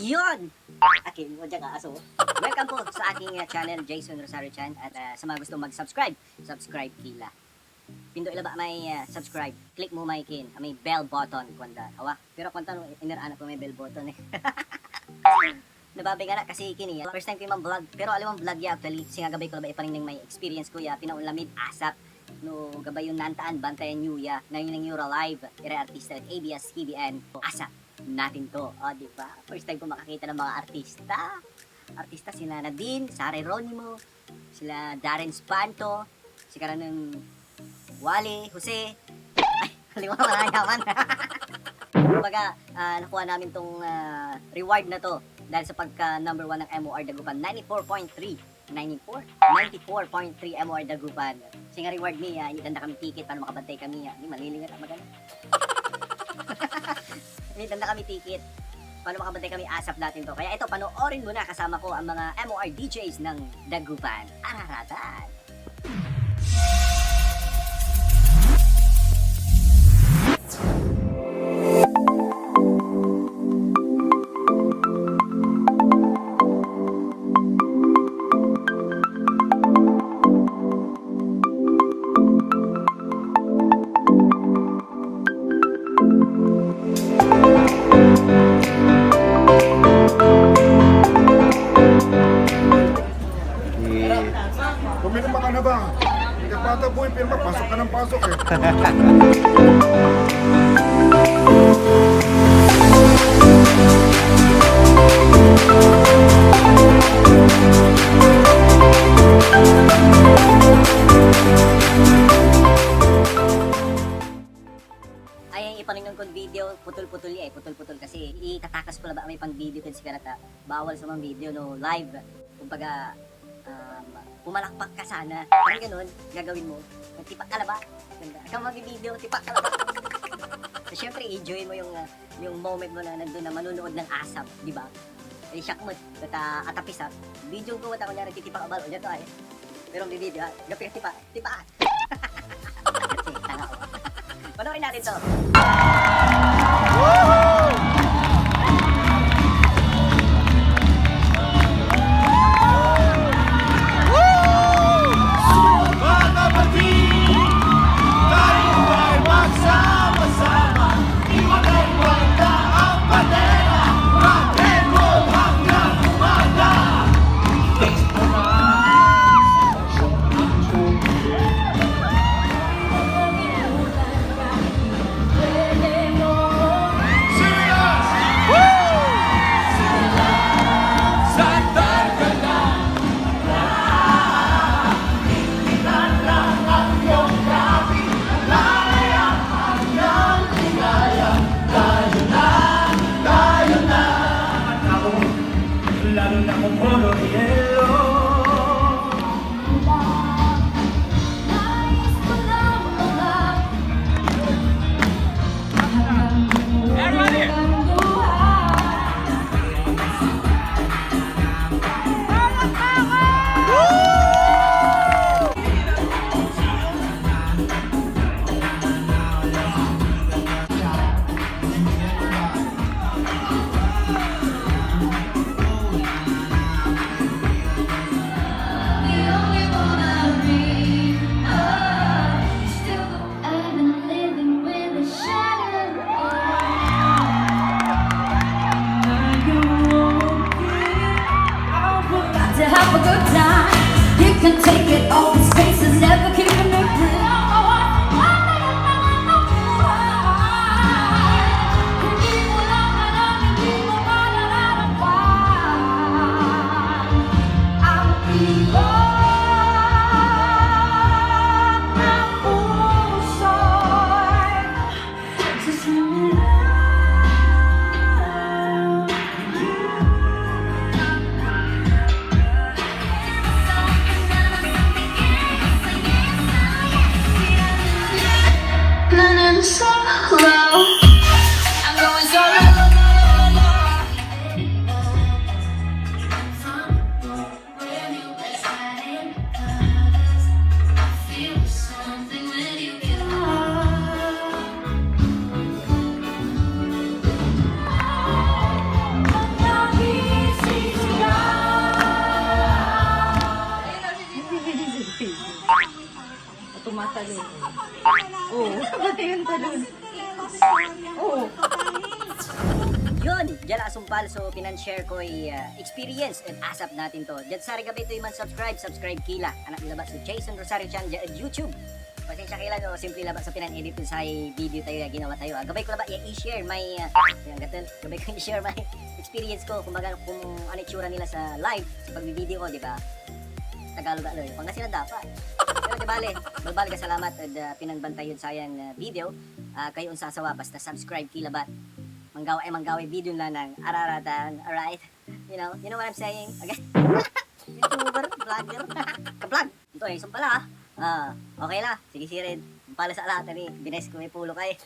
Yun! Akin, o dyan ka, aso. Welcome po sa aking channel, Jason Rosario Chan. At sa mga gusto mag-subscribe, subscribe kila. Pindo ila ba may subscribe? Click mo may kin, may bell button. Kwanda, awa. Pero kwanta nung iniraan ko may bell button eh. Nababay nga na kasi kini. First time ko yung vlog. Pero alam mo vlog ya actually. Kasi nga gabay ko na ba ipaning may experience ko ya. Pinaunlamid asap. No gabay yung nantaan bantayan nyo ya. Ngayon ng Euro Live. Ira artista at ABS-CBN. Asap natin to. O diba? First time ko makakita ng mga artista. Artista sila Nadine, Sara Ronimo, sila Darren Spanto, si Karanang Wally, Jose. Ay, kalimutan ko na yaman. Kumbaga, nakuha namin tong reward na to dahil sa pagka number 1 ng MOR Dagupan, 94.3 MOR Dagupan. Kasi nga reward niya, itanda kami ticket para makabantay kami. Hindi malilingat ang magana. Itanda kami ticket paano makabantay kami asap natin to. Kaya ito, panoorin mo na kasama ko ang mga MOR DJs ng Dagupan. Araratan! Pumirma ka na ba? Nagpata po yung pirma, pasok ka ng pasok eh. Ay, ipaningan ko video, putol-putol eh. Putol-putol kasi itatakas ko na ba may pang video kasi kanata. Bawal sa mga video, no? Live. Kumbaga, pumalakpak ka sana. Parang ganun, gagawin mo. Tipak ka na ba? Ikaw mag-video, tipak ka na ba? So, syempre, enjoy mo yung moment mo na nandun na manunood ng asap, di ba? Eh, shock mo, atapis ha. Video ko, wata ko na nagtitipak abal. O, dyan to ay. Pero may video ha. Gapi ka tipak. Tipak! Sige, tanga ko. Panoorin natin to. Lalo na kung puro yelo. Everybody! To have a good time, you can take it all. Space is never keeping me real. talon. Oo, pati yung talon. Oo. Yun, dyan asumpal. So, pinanshare ko experience and asap natin to. Dyan sa Rigabi ito yung subscribe kila. Anak nila ba si Jason Rosario Chan dyan at YouTube. Pasensya kila no, simple lang ba sa pinan-edit ko sa video tayo, ginawa tayo. Gabay ko lang ba i-share my, gabay ko i-share my experience ko. Kung ano itsura nila sa live, sa pag-video ko, di ba? Tagalog alo yun. Pangasinan dapat. Pero di bale, magbalik ka salamat at pinanbantay yun sayang video. Kayo ang sasawa, basta subscribe kilabat. Manggaway video na ng araratan, alright? You know what I'm saying? Okay? YouTuber, vlogger, ka-vlog. Ito isang pala okay la. Sige rin. Pala sa lahat ni Bines ko may pulo kay.